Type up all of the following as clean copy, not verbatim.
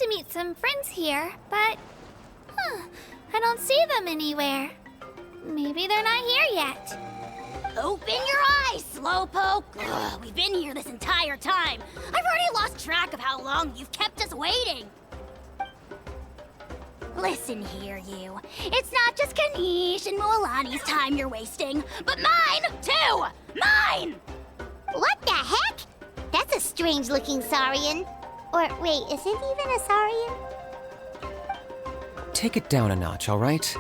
to meet some friends here, but... I don't see them anywhere. Maybe they're not here yet. Open your eyes, Slowpoke! Ugh, we've been here this entire time. I've already lost track of how long you've kept us waiting. Listen here, you. It's not just Kanish and Moalani's time you're wasting, but mine, too! Mine! What the heck? That's a strange-looking Saurian. Or, wait, is it even a Saurian? Take it down a notch, all right?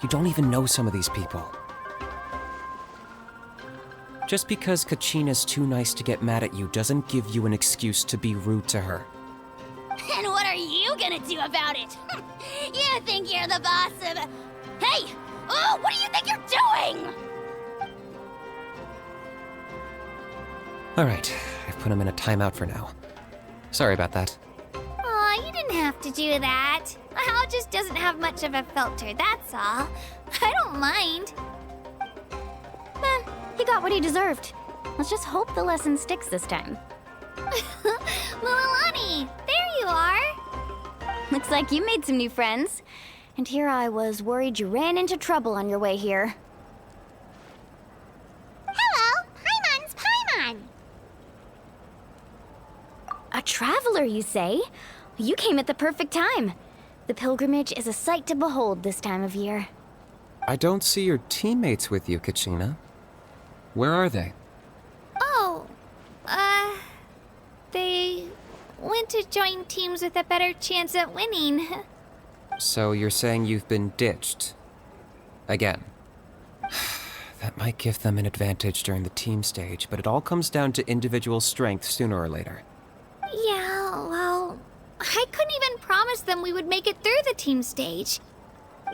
You don't even know some of these people. Just because Kachina's too nice to get mad at you doesn't give you an excuse to be rude to her. And what are you gonna do about it? You think you're the boss of... Hey! Oh, what do you think you're doing? All right, I've put him in a timeout for now. Sorry about that. Aw, you didn't have to do that. Hal just doesn't have much of a filter, that's all. I don't mind. He got what he deserved. Let's just hope the lesson sticks this time. Moalani, there you are. Looks like you made some new friends. And here I was worried you ran into trouble on your way here. Hello, Paimon's Paimon. A traveler, you say? You came at the perfect time. The pilgrimage is a sight to behold this time of year. I don't see your teammates with you, Kachina. Where are they? Oh, they went to join teams with a better chance at winning. So you're saying you've been ditched? Again. That might give them an advantage during the team stage, but it all comes down to individual strength sooner or later. Yeah, well, I couldn't even promise them we would make it through the team stage.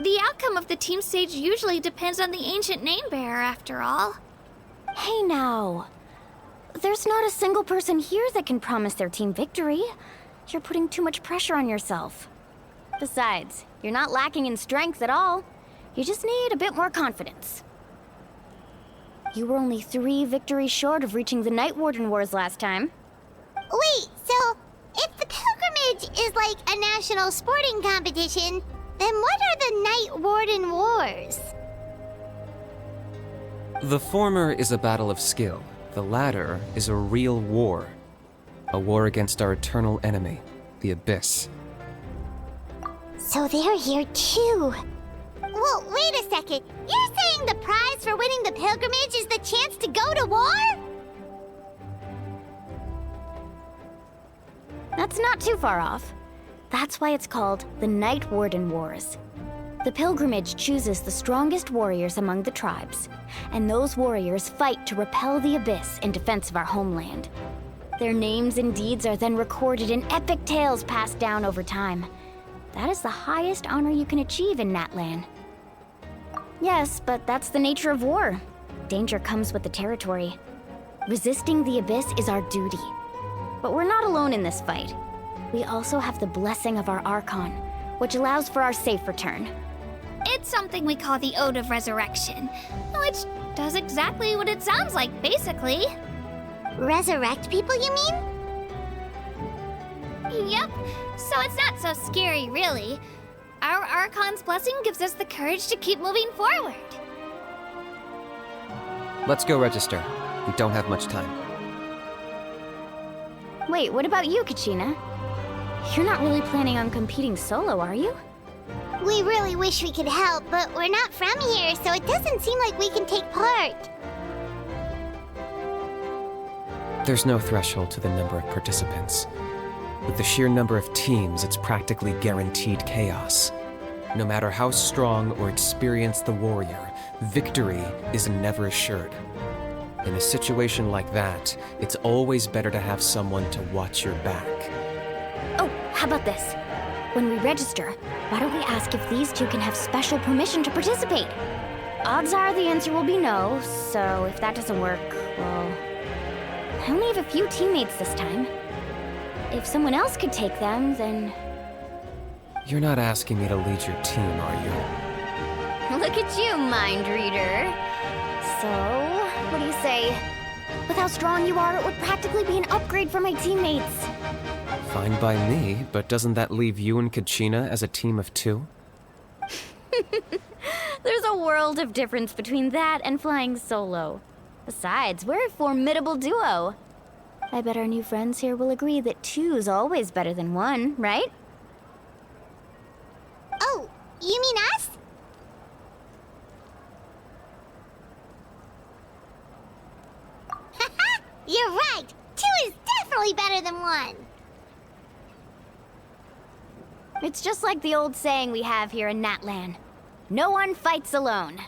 The outcome of the team stage usually depends on the ancient name bearer, after all. Hey now. There's not a single person here that can promise their team victory. You're putting too much pressure on yourself. Besides, you're not lacking in strength at all. You just need a bit more confidence. You were only 3 victories short of reaching the Night Warden Wars last time. Wait, so if the pilgrimage is like a national sporting competition, then what are the Night Warden Wars? The former is a battle of skill. The latter is a real war. A war against our eternal enemy, the Abyss. So they're here too. Well, wait a second. You're saying the prize for winning the pilgrimage is the chance to go to war? That's not too far off. That's why it's called the Night Warden Wars. The pilgrimage chooses the strongest warriors among the tribes, and those warriors fight to repel the Abyss in defense of our homeland. Their names and deeds are then recorded in epic tales passed down over time. That is the highest honor you can achieve in Natlan. Yes, but that's the nature of war. Danger comes with the territory. Resisting the Abyss is our duty. But we're not alone in this fight. We also have the blessing of our Archon, which allows for our safe return. It's something we call the Ode of Resurrection, which does exactly what it sounds like, basically. Resurrect people, you mean? Yep, so it's not so scary, really. Our Archon's blessing gives us the courage to keep moving forward. Let's go register. We don't have much time. Wait, what about you, Kachina? You're not really planning on competing solo, are you? We really wish we could help, but we're not from here, so it doesn't seem like we can take part. There's no threshold to the number of participants. With the sheer number of teams, it's practically guaranteed chaos. No matter how strong or experienced the warrior, victory is never assured. In a situation like that, it's always better to have someone to watch your back. Oh, how about this? When we register, why don't we ask if these two can have special permission to participate? Odds are the answer will be no, so if that doesn't work, well... I only have a few teammates this time. If someone else could take them, then... You're not asking me to lead your team, are you? Look at you, mind reader. So, what do you say? With how strong you are, it would practically be an upgrade for my teammates. Fine by me, but doesn't that leave you and Kachina as a team of two? There's a world of difference between that and flying solo. Besides, we're a formidable duo. I bet our new friends here will agree that two's always better than one, right? Oh, you mean us? Haha, you're right. Two is definitely better than one. It's just like the old saying we have here in Natlan. No one fights alone.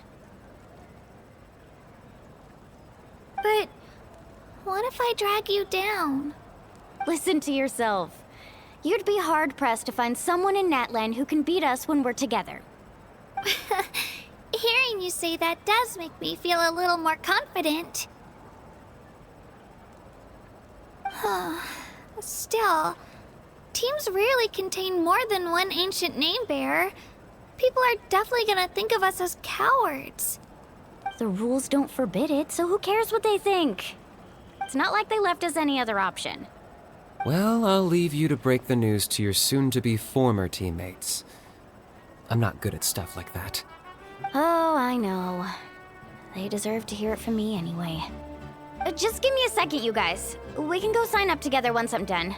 But what if I drag you down? Listen to yourself. You'd be hard-pressed to find someone in Natlan who can beat us when we're together. Hearing you say that does make me feel a little more confident. Still, teams rarely contain more than one ancient name-bearer. People are definitely gonna think of us as cowards. The rules don't forbid it, so who cares what they think? It's not like they left us any other option. Well, I'll leave you to break the news to your soon-to-be former teammates. I'm not good at stuff like that. Oh, I know. They deserve to hear it from me anyway. Just give me a second, you guys. We can go sign up together once I'm done.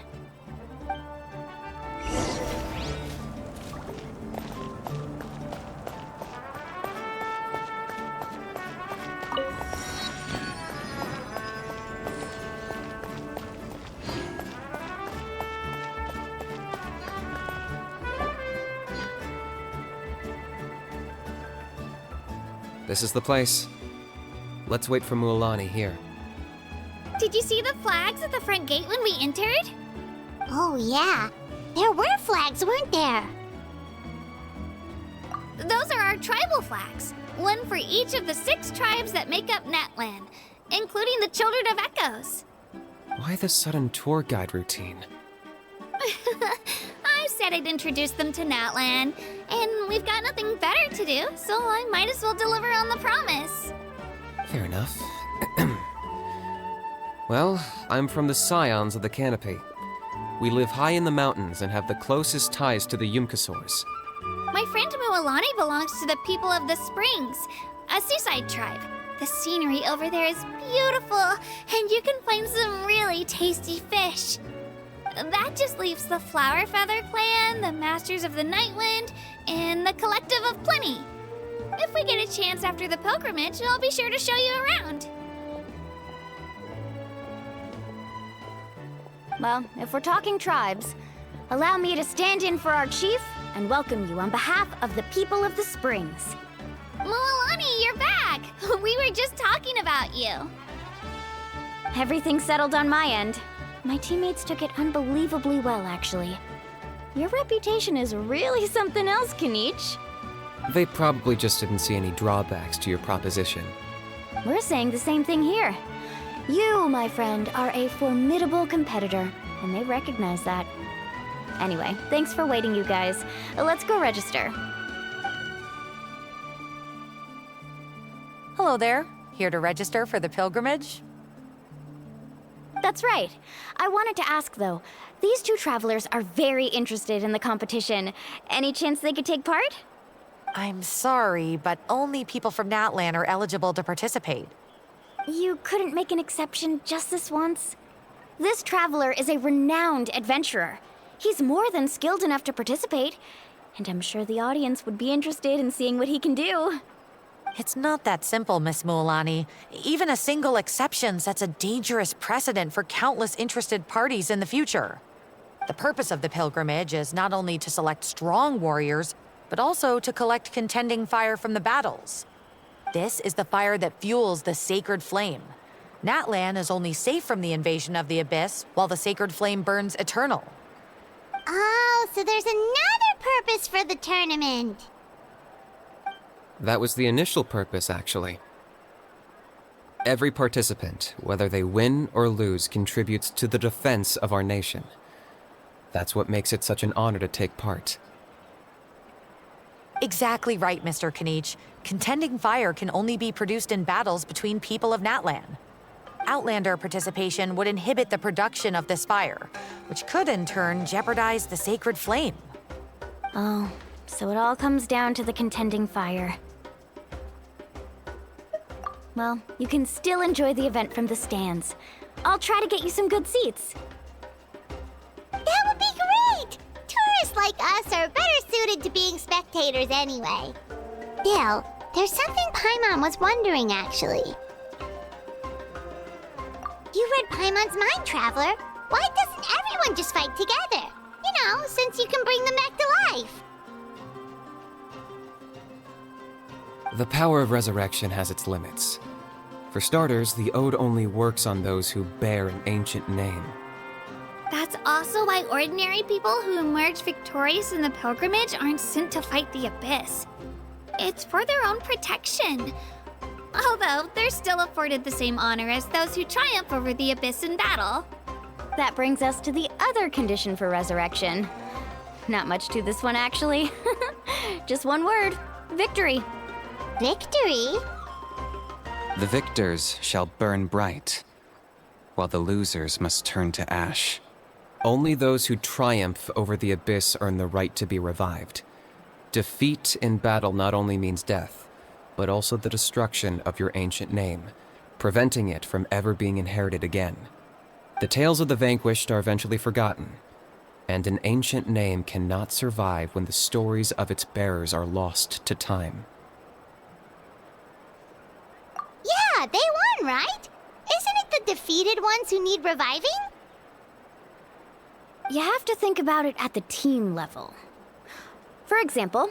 This is the place. Let's wait for Mualani here. Did you see the flags at the front gate when we entered? Oh, yeah. There were flags, weren't there? Those are our tribal flags. One for each of the 6 tribes that make up Natlan, including the Children of Echoes. Why the sudden tour guide routine? I said I'd introduce them to Natlan, and we've got nothing better to do, so I might as well deliver on the promise. Fair enough. Well, I'm from the Scions of the Canopy. We live high in the mountains and have the closest ties to the Yumkasaurs. My friend Mualani belongs to the people of the Springs, a seaside tribe. The scenery over there is beautiful, and you can find some really tasty fish. That just leaves the Flower Feather Clan, the Masters of the Nightwind, and the Collective of Plenty. If we get a chance after the pilgrimage, I'll be sure to show you around. Well, if we're talking tribes, allow me to stand in for our chief and welcome you on behalf of the people of the Springs. Mualani, you're back! We were just talking about you. Everything's settled on my end. My teammates took it unbelievably well, actually. Your reputation is really something else, Kanich. They probably just didn't see any drawbacks to your proposition. We're saying the same thing here. You, my friend, are a formidable competitor, and they recognize that. Anyway, thanks for waiting, you guys. Let's go register. Hello there. Here to register for the pilgrimage? That's right. I wanted to ask, though. These 2 travelers are very interested in the competition. Any chance they could take part? I'm sorry, but only people from Natlan are eligible to participate. You couldn't make an exception just this once? This traveler is a renowned adventurer. He's more than skilled enough to participate, and I'm sure the audience would be interested in seeing what he can do. It's not that simple, Miss Mualani. Even a single exception sets a dangerous precedent for countless interested parties in the future. The purpose of the pilgrimage is not only to select strong warriors, but also to collect contending fire from the battles. This is the fire that fuels the sacred flame. Natlan is only safe from the invasion of the Abyss, while the sacred flame burns eternal. Oh, so there's another purpose for the tournament. That was the initial purpose, actually. Every participant, whether they win or lose, contributes to the defense of our nation. That's what makes it such an honor to take part. Exactly right, Mr. Kanich. Contending fire can only be produced in battles between people of Natlan. Outlander participation would inhibit the production of this fire, which could in turn jeopardize the sacred flame. Oh, so it all comes down to the contending fire. Well, you can still enjoy the event from the stands. I'll try to get you some good seats. That would be great! Tourists like us are better suited to being spectators anyway. Still, there's something Paimon was wondering, actually. You read Paimon's mind, Traveler. Why doesn't everyone just fight together? You know, since you can bring them back to life. The power of resurrection has its limits. For starters, the ode only works on those who bear an ancient name. That's also why ordinary people who emerge victorious in the pilgrimage aren't sent to fight the Abyss. It's for their own protection. Although, they're still afforded the same honor as those who triumph over the Abyss in battle. That brings us to the other condition for resurrection. Not much to this one, actually. Just one word: victory. Victory? The victors shall burn bright, while the losers must turn to ash. Only those who triumph over the Abyss earn the right to be revived. Defeat in battle not only means death, but also the destruction of your ancient name, preventing it from ever being inherited again. The tales of the vanquished are eventually forgotten, and an ancient name cannot survive when the stories of its bearers are lost to time. Yeah, they won, right? Isn't it the defeated ones who need reviving? You have to think about it at the team level. For example,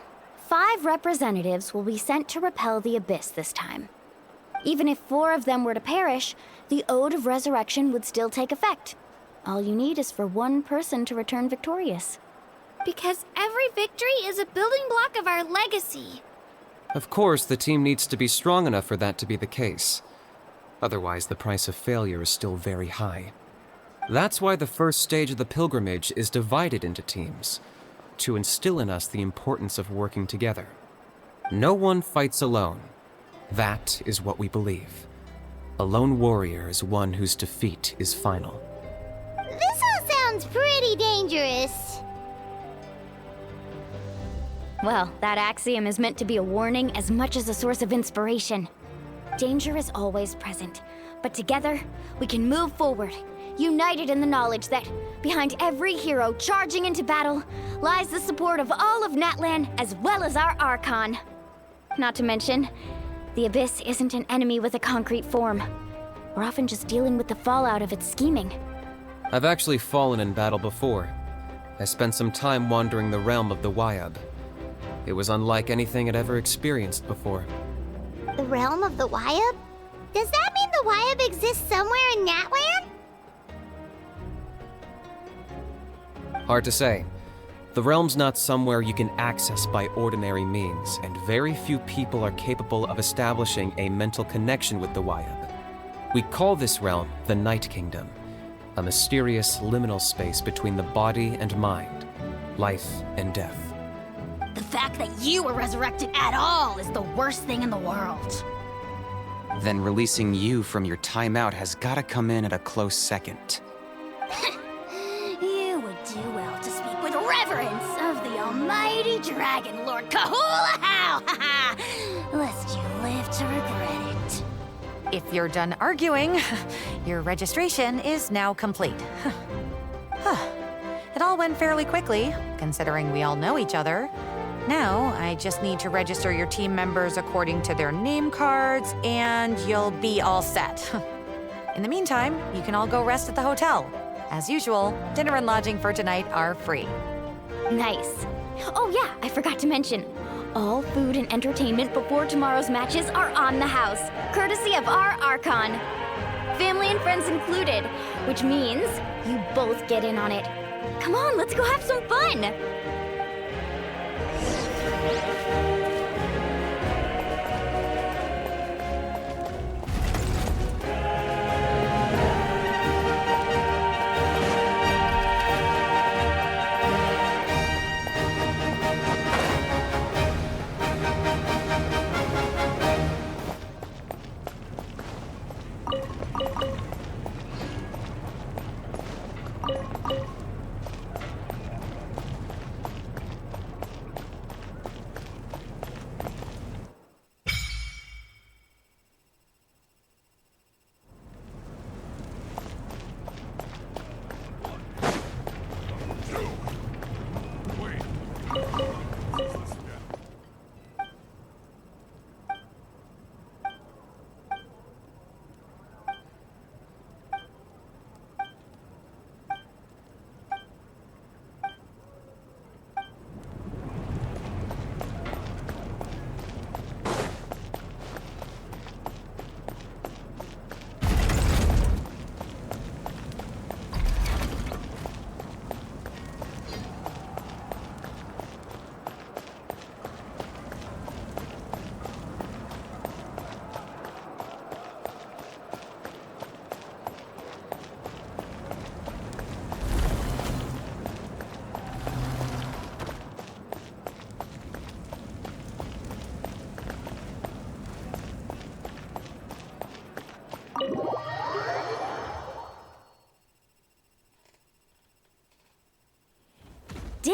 5 representatives will be sent to repel the Abyss this time. Even if 4 of them were to perish, the Ode of Resurrection would still take effect. All you need is for 1 person to return victorious. Because every victory is a building block of our legacy. Of course, the team needs to be strong enough for that to be the case. Otherwise, the price of failure is still very high. That's why the first stage of the pilgrimage is divided into teams, to instill in us the importance of working together. No one fights alone. That is what we believe. A lone warrior is one whose defeat is final. This all sounds pretty dangerous. Well, that axiom is meant to be a warning as much as a source of inspiration. Danger is always present, but together, we can move forward, united in the knowledge that behind every hero charging into battle lies the support of all of Natlan as well as our Archon. Not to mention, the Abyss isn't an enemy with a concrete form. We're often just dealing with the fallout of its scheming. I've actually fallen in battle before. I spent some time wandering the realm of the Wyab. It was unlike anything I'd ever experienced before. The realm of the Wyab? Does that mean the Wyab exists somewhere in Natlan? Hard to say. The realm's not somewhere you can access by ordinary means, and very few people are capable of establishing a mental connection with the Wyab. We call this realm the Night Kingdom, a mysterious liminal space between the body and mind, life and death. The fact that you were resurrected at all is the worst thing in the world. Then releasing you from your timeout has gotta come in at a close second. You would do well to speak with reverence of the almighty Dragon Lord Kahula-How! Lest you live to regret it. If you're done arguing, your registration is now complete. It all went fairly quickly, considering we all know each other. Now, I just need to register your team members according to their name cards, and you'll be all set. In the meantime, you can all go rest at the hotel. As usual, dinner and lodging for tonight are free. Nice. Oh yeah, I forgot to mention. All food and entertainment before tomorrow's matches are on the house, courtesy of our Archon. Family and friends included, which means you both get in on it. Come on, let's go have some fun!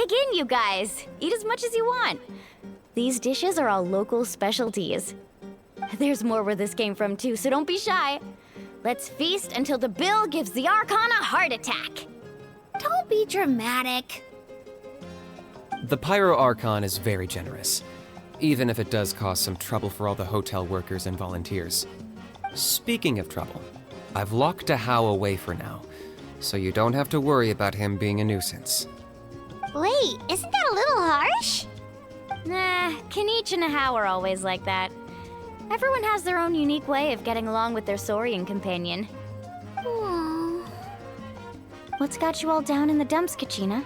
Dig in, you guys. Eat as much as you want. These dishes are all local specialties. There's more where this came from, too, so don't be shy. Let's feast until the bill gives the Archon a heart attack. Don't be dramatic. The Pyro Archon is very generous, even if it does cause some trouble for all the hotel workers and volunteers. Speaking of trouble, I've locked Ahau away for now, so you don't have to worry about him being a nuisance. Wait, isn't that a little harsh? Nah, Kanich and Ahau are always like that. Everyone has their own unique way of getting along with their Saurian companion. What's got you all down in the dumps, Kachina?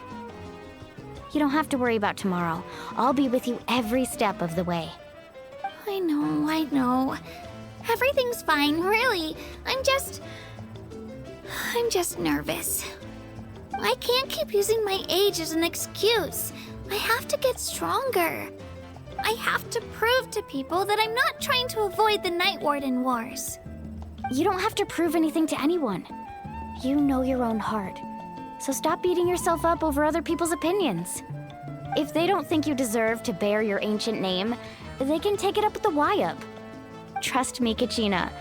You don't have to worry about tomorrow. I'll be with you every step of the way. I know. Everything's fine, really. I'm just nervous. I can't keep using my age as an excuse. I have to get stronger. I have to prove to people that I'm not trying to avoid the Night Warden Wars. You don't have to prove anything to anyone. You know your own heart. So stop beating yourself up over other people's opinions. If they don't think you deserve to bear your ancient name, they can take it up with the Wyub. Trust me, Kachina.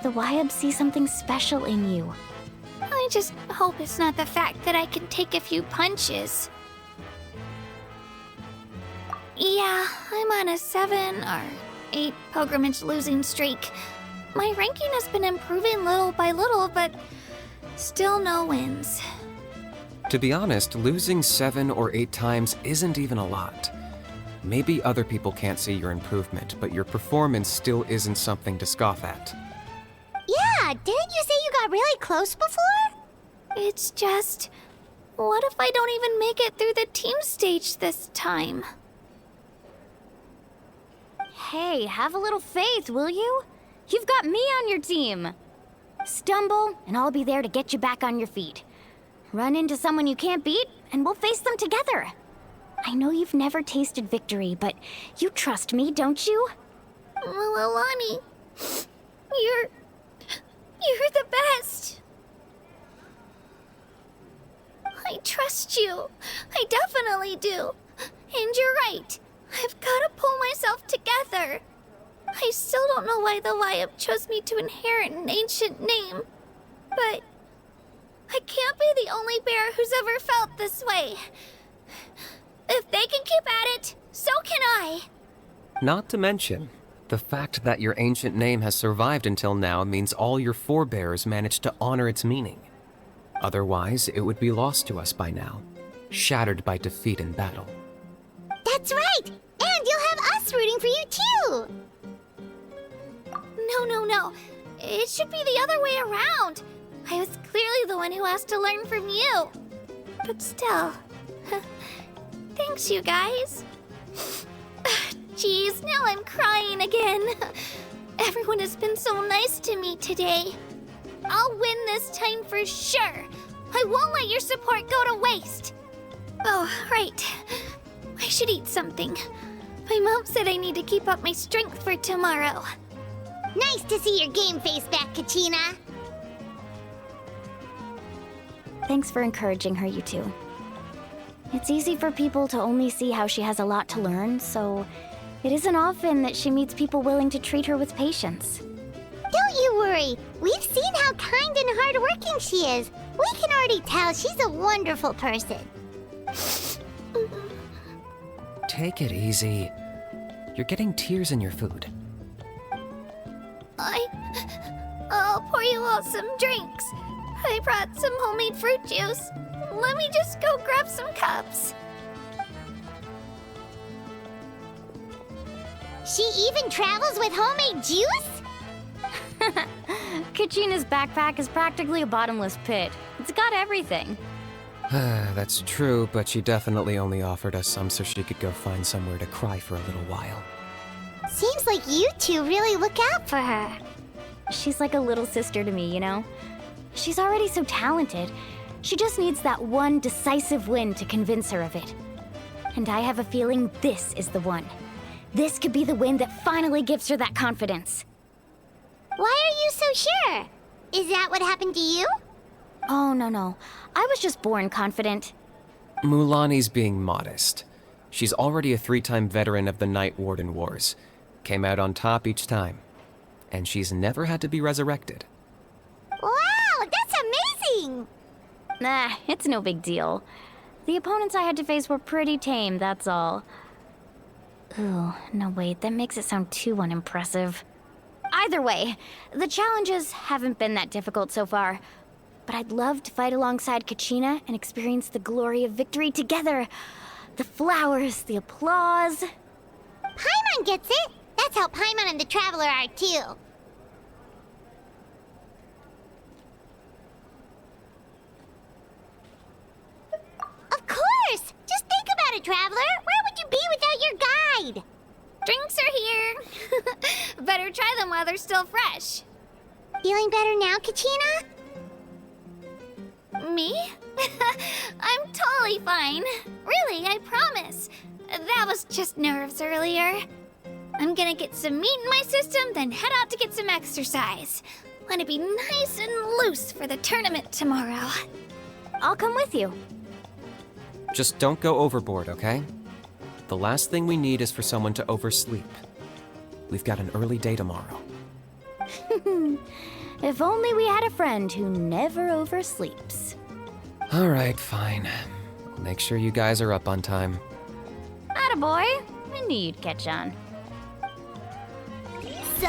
The Wyub see something special in you. I just hope it's not the fact that I can take a few punches. Yeah, I'm on a 7 or 8 pilgrimage losing streak. My ranking has been improving little by little, but still no wins. To be honest, losing 7 or 8 times isn't even a lot. Maybe other people can't see your improvement, but your performance still isn't something to scoff at. Yeah, didn't you say you got really close before? It's just, what if I don't even make it through the team stage this time? Hey, have a little faith, will you? You've got me on your team. Stumble, and I'll be there to get you back on your feet. Run into someone you can't beat, and we'll face them together. I know you've never tasted victory, but you trust me, don't you? Well, Alani, you're the best. I trust you. I definitely do. And you're right. I've got to pull myself together. I still don't know why the Wyub chose me to inherit an ancient name, but I can't be the only bear who's ever felt this way. If they can keep at it, so can I. Not to mention, the fact that your ancient name has survived until now means all your forebears managed to honor its meaning. Otherwise, it would be lost to us by now, shattered by defeat in battle. That's right! And you'll have us rooting for you too! No. It should be the other way around. I was clearly the one who asked to learn from you. But still, thanks, you guys. Geez, now I'm crying again. Everyone has been so nice to me today. I'll win this time for sure. I won't let your support go to waste. Oh, right. I should eat something. My mom said I need to keep up my strength for tomorrow. Nice to see your game face back, Kachina. Thanks for encouraging her, you two. It's easy for people to only see how she has a lot to learn, so it isn't often that she meets people willing to treat her with patience. Don't you worry. We've seen how kind and hardworking she is. We can already tell she's a wonderful person. Take it easy. You're getting tears in your food. I'll pour you all some drinks. I brought some homemade fruit juice. Let me just go grab some cups. She even travels with homemade juice? Kachina's backpack is practically a bottomless pit. It's got everything. That's true, but she definitely only offered us some so she could go find somewhere to cry for a little while. Seems like you two really look out for her. She's like a little sister to me, you know? She's already so talented. She just needs that one decisive win to convince her of it. And I have a feeling this is the one. This could be the win that finally gives her that confidence. Why are you so sure? Is that what happened to you? Oh, no. I was just born confident. Mulani's being modest. She's already a 3-time veteran of the Night Warden Wars. Came out on top each time. And she's never had to be resurrected. Wow, that's amazing! Nah, it's no big deal. The opponents I had to face were pretty tame, that's all. Ooh, no wait, that makes it sound too unimpressive. Either way, the challenges haven't been that difficult so far. But I'd love to fight alongside Kachina and experience the glory of victory together. The flowers, the applause. Paimon gets it! That's how Paimon and the Traveler are too. Of course! Just think about it, Traveler! Where would you be without your guide? Drinks are here. Better try them while they're still fresh. Feeling better now, Kachina? Me? I'm totally fine. Really, I promise. That was just nerves earlier. I'm gonna get some meat in my system, then head out to get some exercise. Want to be nice and loose for the tournament tomorrow. I'll come with you. Just don't go overboard, okay? The last thing we need is for someone to oversleep. We've got an early day tomorrow. If only we had a friend who never oversleeps. All right, fine. I'll make sure you guys are up on time. Attaboy. I knew you'd catch on. So,